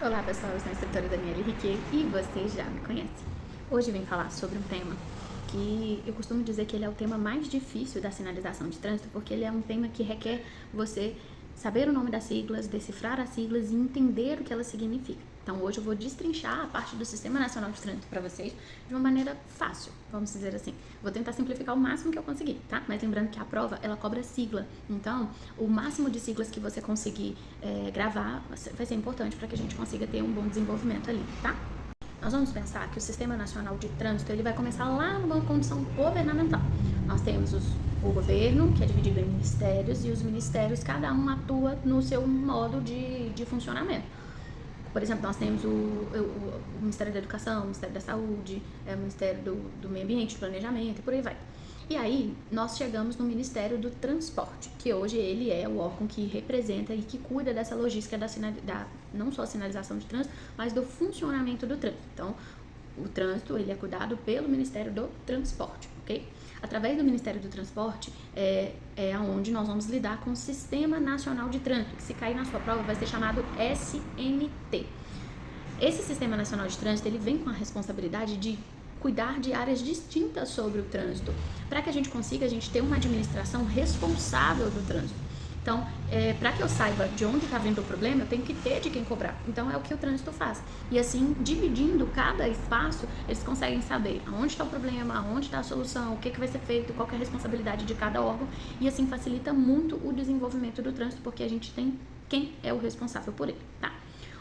Olá pessoal, eu sou a instrutora Daniela Henrique e vocês já me conhecem. Hoje eu vim falar sobre um tema que eu costumo dizer que ele é o tema mais difícil da sinalização de trânsito, porque ele é um tema que requer você saber o nome das siglas, decifrar as siglas e entender o que elas significam. Então hoje eu vou destrinchar a parte do Sistema Nacional de Trânsito para vocês de uma maneira fácil, vamos dizer assim. Vou tentar simplificar o máximo que eu conseguir, tá? Mas lembrando que a prova, ela cobra sigla. Então, o máximo de siglas que você conseguir gravar vai ser importante para que a gente consiga ter um bom desenvolvimento ali, tá? Nós vamos pensar que o Sistema Nacional de Trânsito ele vai começar lá numa condição governamental. Nós temos o governo, que é dividido em ministérios, e os ministérios, cada um atua no seu modo de funcionamento. Por exemplo, nós temos o Ministério da Educação, o Ministério da Saúde, o Ministério do Meio Ambiente, do Planejamento e por aí vai. E aí, nós chegamos no Ministério do Transporte, que hoje ele é o órgão que representa e que cuida dessa logística não só a sinalização de trânsito, mas do funcionamento do trânsito. Então, o trânsito ele é cuidado pelo Ministério do Transporte, ok? Através do Ministério do Transporte é onde nós vamos lidar com o Sistema Nacional de Trânsito, que se cair na sua prova vai ser chamado SNT. Esse Sistema Nacional de Trânsito ele vem com a responsabilidade de cuidar de áreas distintas sobre o trânsito, para que a gente consiga ter uma administração responsável do trânsito. Então, para que eu saiba de onde está vindo o problema, eu tenho que ter de quem cobrar. Então, é o que o trânsito faz. E assim, dividindo cada espaço, eles conseguem saber aonde está o problema, aonde está a solução, o que vai ser feito, qual que é a responsabilidade de cada órgão. E assim, facilita muito o desenvolvimento do trânsito, porque a gente tem quem é o responsável por ele, tá?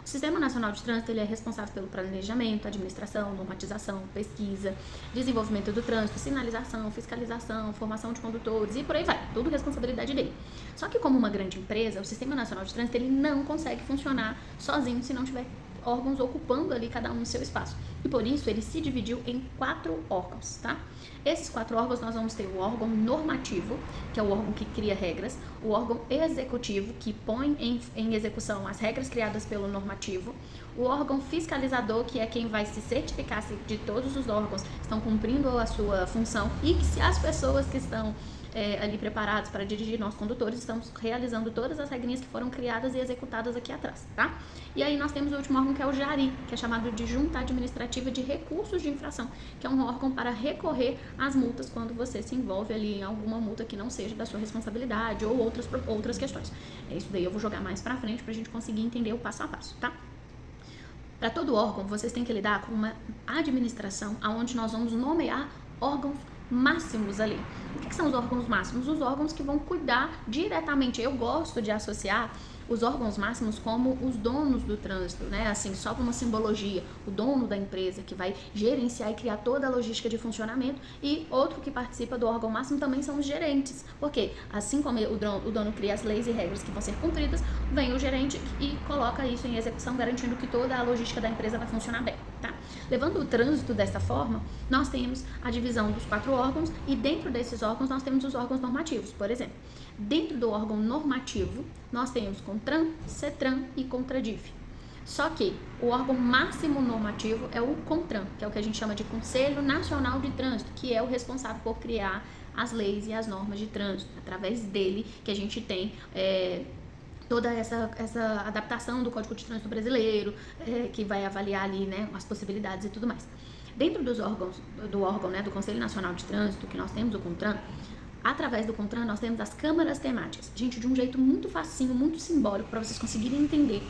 O Sistema Nacional de Trânsito ele é responsável pelo planejamento, administração, normatização, pesquisa, desenvolvimento do trânsito, sinalização, fiscalização, formação de condutores e por aí vai, tudo responsabilidade dele. Só que como uma grande empresa, o Sistema Nacional de Trânsito ele não consegue funcionar sozinho se não tiver órgãos ocupando ali cada um no seu espaço. E por isso ele se dividiu em 4 órgãos, tá? Esses 4 órgãos nós vamos ter o órgão normativo, que é o órgão que cria regras, o órgão executivo, que põe em execução as regras criadas pelo normativo, o órgão fiscalizador, que é quem vai se certificar se de todos os órgãos estão cumprindo a sua função e que se as pessoas que estão ali preparados para dirigir nós condutores, estamos realizando todas as regrinhas que foram criadas e executadas aqui atrás, tá? E aí nós temos o último órgão que é o JARI, que é chamado de Junta Administrativa de Recursos de Infração, que é um órgão para recorrer às multas quando você se envolve ali em alguma multa que não seja da sua responsabilidade ou outras questões. Isso daí eu vou jogar mais pra frente pra gente conseguir entender o passo a passo, tá? Para todo órgão, vocês têm que lidar com uma administração onde nós vamos nomear órgãos máximos ali. O que são os órgãos máximos? Os órgãos que vão cuidar diretamente. Eu gosto de associar os órgãos máximos como os donos do trânsito, né? Assim, só para uma simbologia. O dono da empresa que vai gerenciar e criar toda a logística de funcionamento, e outro que participa do órgão máximo também são os gerentes. Porque assim como o dono cria as leis e regras que vão ser cumpridas, vem o gerente e coloca isso em execução, garantindo que toda a logística da empresa vai funcionar bem, tá? Levando o trânsito dessa forma, nós temos a divisão dos 4 órgãos e dentro desses órgãos nós temos os órgãos normativos. Por exemplo, dentro do órgão normativo, nós temos CONTRAN, CETRAN e CONTRADIF. Só que o órgão máximo normativo é o CONTRAN, que é o que a gente chama de Conselho Nacional de Trânsito, que é o responsável por criar as leis e as normas de trânsito. Através dele que a gente tem toda essa adaptação do Código de Trânsito Brasileiro, que vai avaliar ali, né, as possibilidades e tudo mais. Dentro dos órgãos, do Conselho Nacional de Trânsito, que nós temos o CONTRAN, através do CONTRAN nós temos as câmaras temáticas. Gente, de um jeito muito facinho, muito simbólico, para vocês conseguirem entender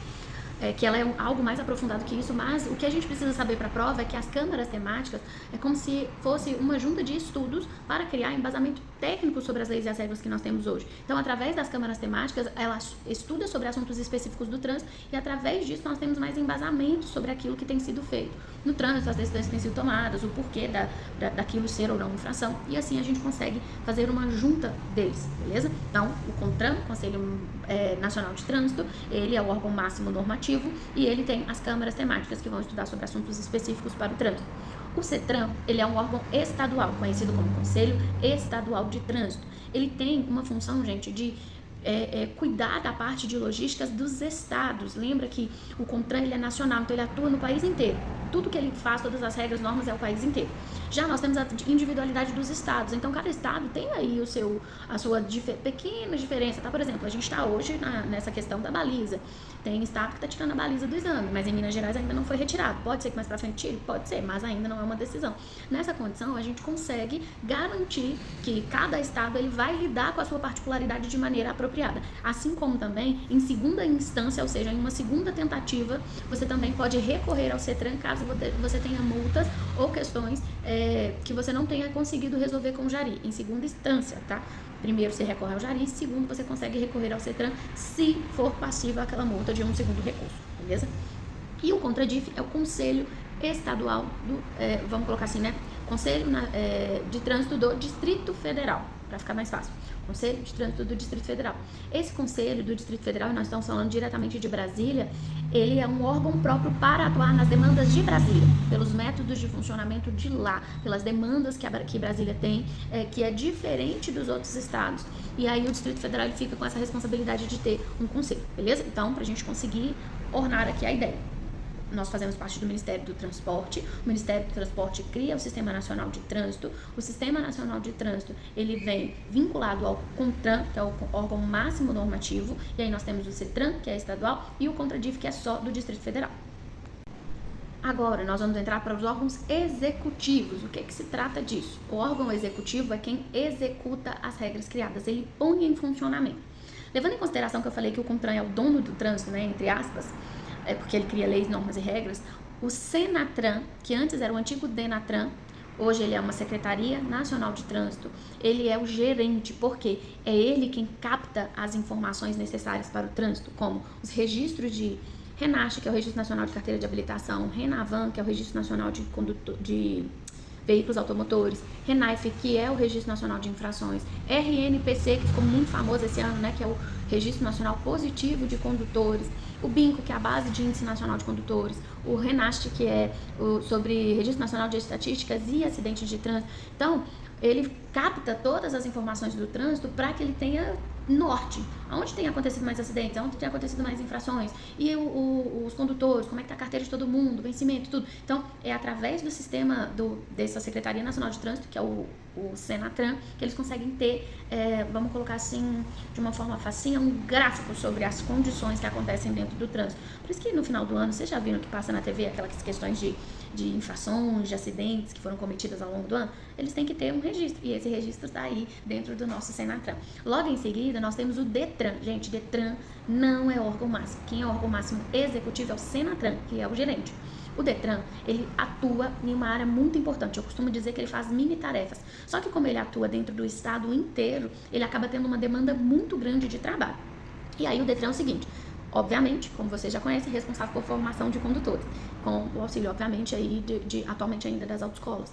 que ela é algo mais aprofundado que isso, mas o que a gente precisa saber para a prova é que as câmaras temáticas é como se fosse uma junta de estudos para criar embasamento técnico sobre as leis e as regras que nós temos hoje. Então, através das câmaras temáticas, ela estuda sobre assuntos específicos do trânsito e através disso nós temos mais embasamento sobre aquilo que tem sido feito no trânsito, as decisões que têm sido tomadas, o porquê daquilo ser ou não infração, e assim a gente consegue fazer uma junta deles, beleza? Então, o CONTRAN, Conselho Nacional de Trânsito, ele é o órgão máximo normativo e ele tem as câmaras temáticas que vão estudar sobre assuntos específicos para o trânsito. O CETRAN, ele é um órgão estadual, conhecido como Conselho Estadual de Trânsito. Ele tem uma função, gente, de cuidar da parte de logísticas dos estados. Lembra que o CONTRAN ele é nacional, então ele atua no país inteiro. Tudo que ele faz, todas as regras, normas, é o país inteiro. Já nós temos a individualidade dos estados, então cada estado tem aí a sua pequena diferença, tá? Por exemplo, a gente está hoje nessa questão da baliza. Tem estado que está tirando a baliza do exame, mas em Minas Gerais ainda não foi retirado. Pode ser que mais pra frente tire? Pode ser, mas ainda não é uma decisão. Nessa condição, a gente consegue garantir que cada estado ele vai lidar com a sua particularidade de maneira apropriada. Assim como também, em segunda instância, ou seja, em uma segunda tentativa, você também pode recorrer ao CETRAN caso você tenha multas ou questões que você não tenha conseguido resolver com o Jari. Em segunda instância, tá? Primeiro você recorre ao Jari, segundo você consegue recorrer ao CETRAN se for passível aquela multa de um segundo recurso, beleza? E o CONTRADIF é o Conselho Estadual vamos colocar assim, né? Conselho de Trânsito do Distrito Federal, para ficar mais fácil. Conselho de Trânsito do Distrito Federal. Esse Conselho do Distrito Federal, nós estamos falando diretamente de Brasília, ele é um órgão próprio para atuar nas demandas de Brasília, pelos métodos de funcionamento de lá, pelas demandas que Brasília tem, que é diferente dos outros estados. E aí o Distrito Federal ele fica com essa responsabilidade de ter um conselho, beleza? Então, para a gente conseguir ornar aqui a ideia. Nós fazemos parte do Ministério do Transporte. O Ministério do Transporte cria o Sistema Nacional de Trânsito. O Sistema Nacional de Trânsito, ele vem vinculado ao CONTRAN, que é o órgão máximo normativo. E aí nós temos o CETRAN, que é estadual, e o CONTRADIF, que é só do Distrito Federal. Agora, nós vamos entrar para os órgãos executivos. O que se trata disso? O órgão executivo é quem executa as regras criadas. Ele põe em funcionamento. Levando em consideração que eu falei que o CONTRAN é o dono do trânsito, né, entre aspas, porque ele cria leis, normas e regras, o SENATRAN, que antes era o antigo DENATRAN, hoje ele é uma Secretaria Nacional de Trânsito, ele é o gerente, porque é ele quem capta as informações necessárias para o trânsito, como os registros de RENAST, que é o Registro Nacional de Carteira de Habilitação, RENAVAN, que é o Registro Nacional de Veículos Automotores, RENAIF, que é o Registro Nacional de Infrações, RNPC, que ficou muito famoso esse ano, né, que é o Registro Nacional Positivo de Condutores, o BINCO, que é a Base de Índice Nacional de Condutores, o RENAST, que é sobre Registro Nacional de Estatísticas e Acidentes de Trânsito. Então, ele capta todas as informações do trânsito para que ele tenha norte, aonde tem acontecido mais acidentes, aonde tem acontecido mais infrações, e os condutores, como é que tá a carteira de todo mundo, vencimento, tudo. Então, é através do sistema dessa Secretaria Nacional de Trânsito, que é o SENATRAN, que eles conseguem ter, vamos colocar assim, de uma forma facinha, um gráfico sobre as condições que acontecem dentro do trânsito. Por isso que no final do ano, vocês já viram que passa na TV aquelas questões de infrações, de acidentes que foram cometidas ao longo do ano, eles têm que ter um registro, e esse registro está aí dentro do nosso SENATRAN. Logo em seguida, nós temos o DETRAN. Gente, DETRAN não é órgão máximo. Quem é órgão máximo executivo é o SENATRAN, que é o gerente. O DETRAN, ele atua em uma área muito importante. Eu costumo dizer que ele faz mini tarefas. Só que como ele atua dentro do estado inteiro, ele acaba tendo uma demanda muito grande de trabalho. E aí o DETRAN é o seguinte: obviamente, como vocês já conhecem, responsável por formação de condutores, com o auxílio, obviamente, aí atualmente ainda das autoescolas.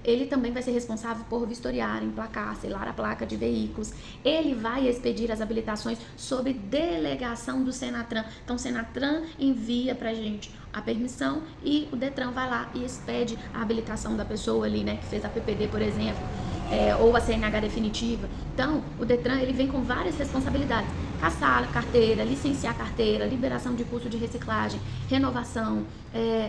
Ele também vai ser responsável por vistoriar, emplacar, selar a placa de veículos. Ele vai expedir as habilitações sob delegação do SENATRAN. Então, o SENATRAN envia pra gente a permissão e o DETRAN vai lá e expede a habilitação da pessoa ali, né, que fez a PPD, por exemplo, ou a CNH definitiva. Então, o DETRAN, ele vem com várias responsabilidades: caçar a carteira, licenciar a carteira, liberação de curso de reciclagem, renovação,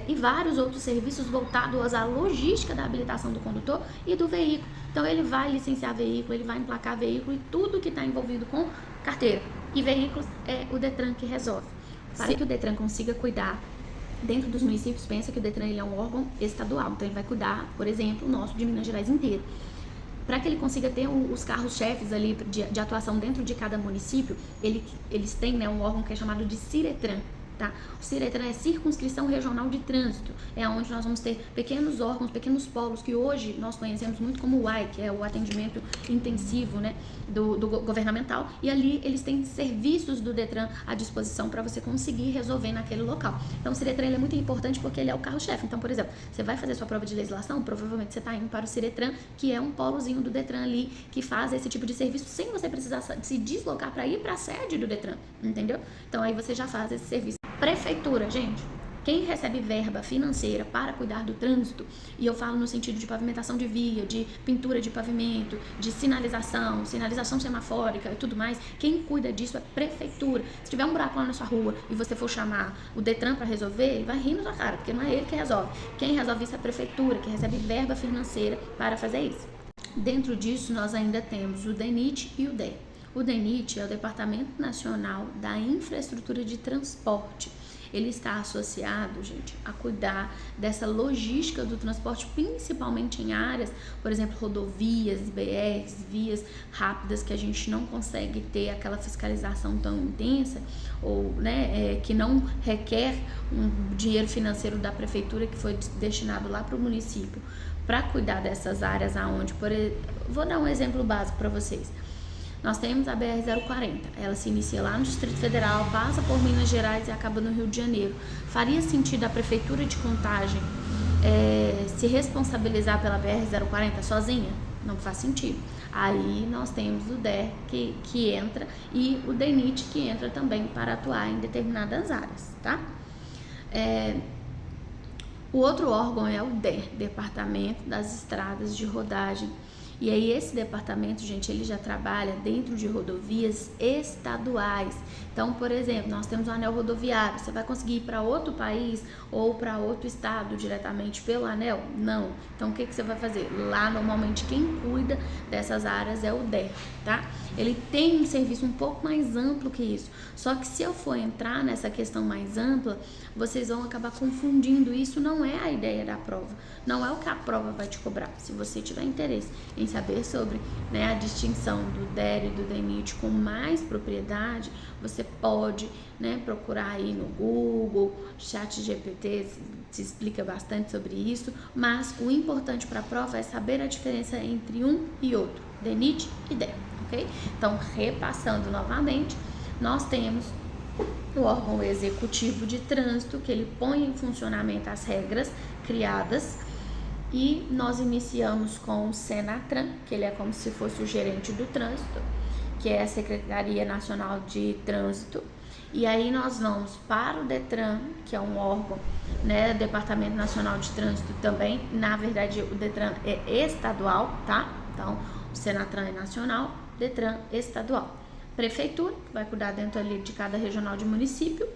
e vários outros serviços voltados à logística da habilitação do condutor e do veículo. Então, ele vai licenciar veículo, ele vai emplacar veículo e tudo que está envolvido com carteira e veículos é o DETRAN que resolve. Para que o DETRAN consiga cuidar dentro dos municípios, pensa que o DETRAN ele é um órgão estadual, então ele vai cuidar, por exemplo, o nosso de Minas Gerais inteiro. Para que ele consiga ter os carros-chefes ali de atuação dentro de cada município, eles têm, né, um órgão que é chamado de CIRETRAN. Tá? O CIRETRAN é Circunscrição Regional de Trânsito, é onde nós vamos ter pequenos órgãos, pequenos polos, que hoje nós conhecemos muito como o UAI, que é o atendimento intensivo, né, do governamental, e ali eles têm serviços do DETRAN à disposição para você conseguir resolver naquele local. Então o CIRETRAN ele é muito importante porque ele é o carro-chefe. Então, por exemplo, você vai fazer sua prova de legislação, provavelmente você está indo para o CIRETRAN, que é um polozinho do DETRAN ali, que faz esse tipo de serviço sem você precisar se deslocar para ir para a sede do DETRAN, entendeu? Então aí você já faz esse serviço. Prefeitura, gente. Quem recebe verba financeira para cuidar do trânsito, e eu falo no sentido de pavimentação de via, de pintura de pavimento, de sinalização semafórica e tudo mais, quem cuida disso é a prefeitura. Se tiver um buraco lá na sua rua e você for chamar o Detran para resolver, ele vai rir na sua cara, porque não é ele que resolve. Quem resolve isso é a prefeitura, que recebe verba financeira para fazer isso. Dentro disso, nós ainda temos o DENIT e o DER. O DENIT é o Departamento Nacional da Infraestrutura de Transporte. Ele está associado, gente, a cuidar dessa logística do transporte, principalmente em áreas, por exemplo, rodovias, BRs, vias rápidas, que a gente não consegue ter aquela fiscalização tão intensa, ou que não requer um dinheiro financeiro da prefeitura que foi destinado lá para o município para cuidar dessas áreas aonde, vou dar um exemplo básico para vocês. Nós temos a BR-040, ela se inicia lá no Distrito Federal, passa por Minas Gerais e acaba no Rio de Janeiro. Faria sentido a Prefeitura de Contagem se responsabilizar pela BR-040 sozinha? Não faz sentido. Aí nós temos o DER que entra e o DENIT que entra também para atuar em determinadas áreas, tá? O outro órgão é o DER, Departamento das Estradas de Rodagem. E aí esse departamento, gente, ele já trabalha dentro de rodovias estaduais. Então, por exemplo, nós temos o anel rodoviário. Você vai conseguir ir para outro país ou para outro estado diretamente pelo anel? Não. Então, o que você vai fazer? Lá, normalmente, quem cuida dessas áreas é o DER, tá? Ele tem um serviço um pouco mais amplo que isso. Só que se eu for entrar nessa questão mais ampla, vocês vão acabar confundindo. Isso não é a ideia da prova. Não é o que a prova vai te cobrar. Se você tiver interesse em saber sobre a distinção do DER e do DENIT com mais propriedade, você pode procurar aí no Google, ChatGPT se explica bastante sobre isso, mas o importante para a prova é saber a diferença entre um e outro, DENIT e DER, ok? Então, repassando novamente, nós temos o órgão executivo de trânsito, que ele põe em funcionamento as regras criadas, e nós iniciamos com o Senatran, que ele é como se fosse o gerente do trânsito, que é a Secretaria Nacional de Trânsito. E aí nós vamos para o Detran, que é um órgão, Departamento Nacional de Trânsito também. Na verdade, o Detran é estadual, tá? Então, o Senatran é nacional, Detran estadual. Prefeitura, que vai cuidar dentro ali de cada regional de município.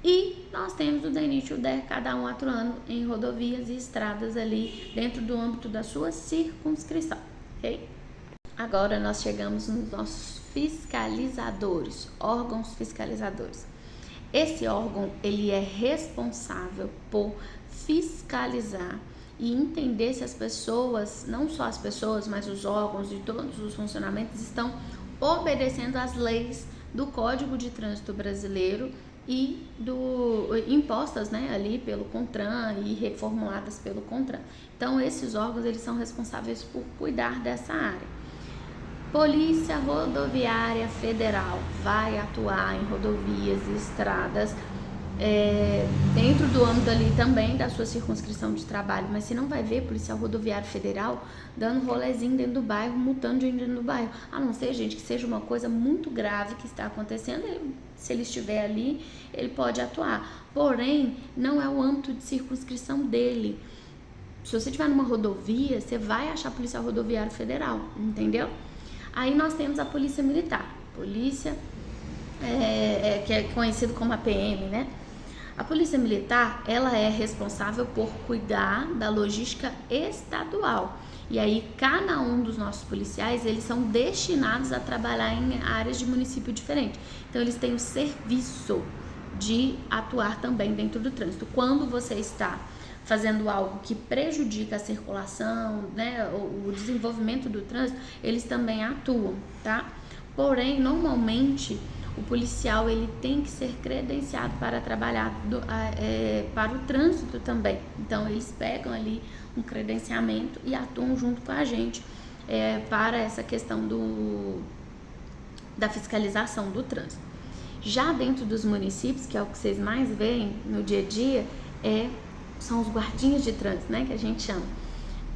E nós temos o DENIT e o DER, cada um atuando em rodovias e estradas ali dentro do âmbito da sua circunscrição, ok? Agora nós chegamos nos nossos fiscalizadores, órgãos fiscalizadores. Esse órgão, ele é responsável por fiscalizar e entender se as pessoas, não só as pessoas, mas os órgãos e todos os funcionamentos estão obedecendo às leis do Código de Trânsito Brasileiro e impostas ali pelo CONTRAN e reformuladas pelo CONTRAN. Então, esses órgãos eles são responsáveis por cuidar dessa área. Polícia Rodoviária Federal vai atuar em rodovias e estradas dentro do âmbito ali também da sua circunscrição de trabalho, mas você não vai ver policial rodoviário federal dando rolezinho dentro do bairro, multando gente dentro do bairro, a não ser, gente, que seja uma coisa muito grave que está acontecendo. Se ele estiver ali, ele pode atuar, porém, não é o âmbito de circunscrição dele. Se você estiver numa rodovia, você vai achar policial rodoviário federal, entendeu? Aí nós temos a Polícia Militar, polícia que é conhecido como a PM, A Polícia Militar, ela é responsável por cuidar da logística estadual. E aí, cada um dos nossos policiais, eles são destinados a trabalhar em áreas de município diferente. Então, eles têm o serviço de atuar também dentro do trânsito. Quando você está fazendo algo que prejudica a circulação, o desenvolvimento do trânsito, eles também atuam, tá? Porém, normalmente, o policial ele tem que ser credenciado para trabalhar para o trânsito também. Então, eles pegam ali um credenciamento e atuam junto com a gente para essa questão da fiscalização do trânsito. Já dentro dos municípios, que é o que vocês mais veem no dia a dia, são os guardinhas de trânsito, que a gente chama.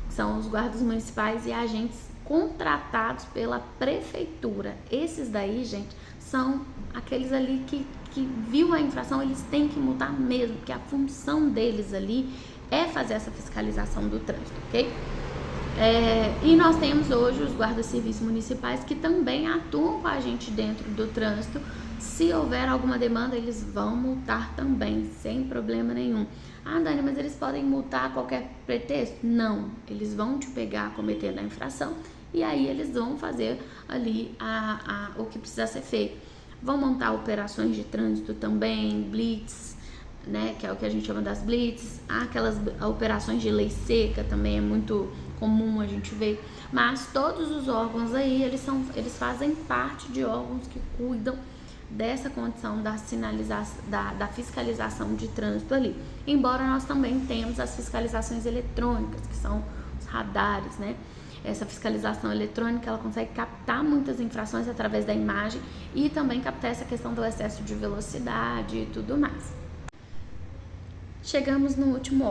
São os guardas municipais e agentes contratados pela prefeitura. Esses daí, gente, são aqueles ali que que viu a infração, eles têm que multar mesmo, porque a função deles ali é fazer essa fiscalização do trânsito, ok? E nós temos hoje os guardas civis municipais que também atuam com a gente dentro do trânsito. Se houver alguma demanda, eles vão multar também, sem problema nenhum. Ah, Dani, mas eles podem multar a qualquer pretexto? Não, eles vão te pegar cometendo a infração e aí eles vão fazer ali o que precisa ser feito. Vão montar operações de trânsito também, blitz, né, que é o que a gente chama das blitz. Aquelas operações de lei seca também é muito comum a gente ver, mas todos os órgãos aí, eles fazem parte de órgãos que cuidam dessa condição da sinalização, da fiscalização de trânsito ali. Embora nós também temos as fiscalizações eletrônicas, que são os radares, né? Essa fiscalização eletrônica, ela consegue captar muitas infrações através da imagem e também captar essa questão do excesso de velocidade e tudo mais. Chegamos no último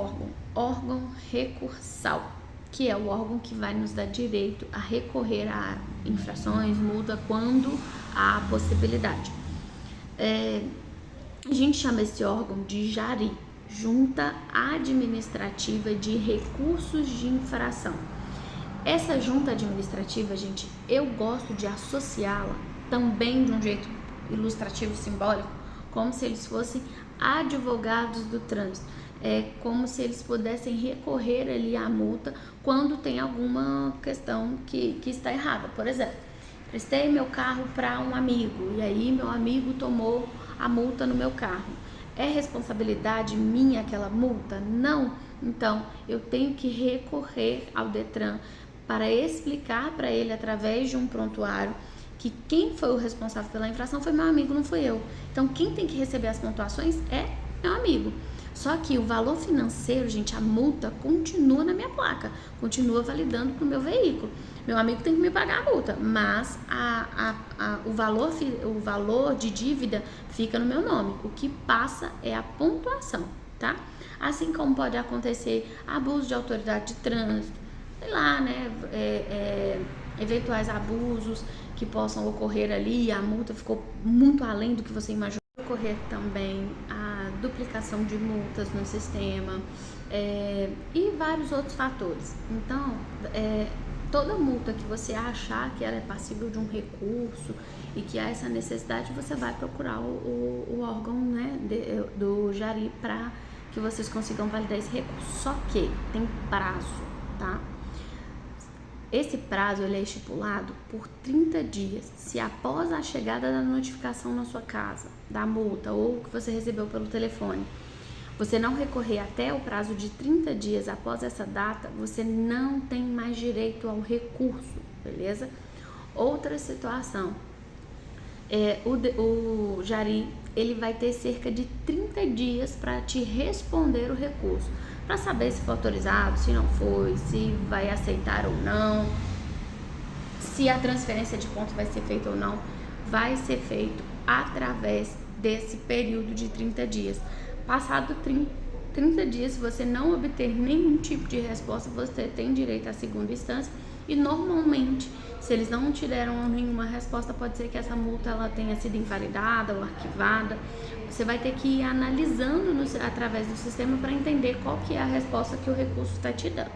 órgão recursal, que é o órgão que vai nos dar direito a recorrer a infrações, multa, quando há possibilidade. A gente chama esse órgão de JARI, Junta Administrativa de Recursos de Infração. Essa junta administrativa, gente, eu gosto de associá-la também de um jeito ilustrativo, simbólico, como se eles fossem advogados do trânsito. É como se eles pudessem recorrer ali à multa quando tem alguma questão que está errada. Por exemplo, prestei meu carro para um amigo e aí meu amigo tomou a multa no meu carro. É responsabilidade minha aquela multa? Não. Então, eu tenho que recorrer ao Detran para explicar para ele, através de um prontuário, que quem foi o responsável pela infração foi meu amigo, não fui eu. Então, quem tem que receber as pontuações é meu amigo. Só que o valor financeiro, gente, a multa continua na minha placa, continua validando para o meu veículo. Meu amigo tem que me pagar a multa, mas o valor de dívida fica no meu nome. O que passa é a pontuação, tá? Assim como pode acontecer abuso de autoridade de trânsito, sei lá, né? Eventuais abusos que possam ocorrer ali, a multa ficou muito além do que você imaginou. Ocorrer também a duplicação de multas no sistema e vários outros fatores. Então, toda multa que você achar que ela é passível de um recurso e que há essa necessidade, você vai procurar o órgão, né, do JARI para que vocês consigam validar esse recurso. Só que tem prazo, tá? Esse prazo ele é estipulado por 30 dias. Se após a chegada da notificação na sua casa, da multa ou que você recebeu pelo telefone, você não recorrer até o prazo de 30 dias após essa data, você não tem mais direito ao recurso, beleza? Outra situação, o JARI, ele vai ter cerca de 30 dias para te responder o recurso, para saber se foi autorizado, se não foi, se vai aceitar ou não, se a transferência de ponto vai ser feita ou não. Vai ser feito através desse período de 30 dias. Passado 30 dias, se você não obter nenhum tipo de resposta, você tem direito à segunda instância. E normalmente, se eles não te deram nenhuma resposta, pode ser que essa multa ela tenha sido invalidada ou arquivada. Você vai ter que ir analisando através do sistema para entender qual que é a resposta que o recurso está te dando.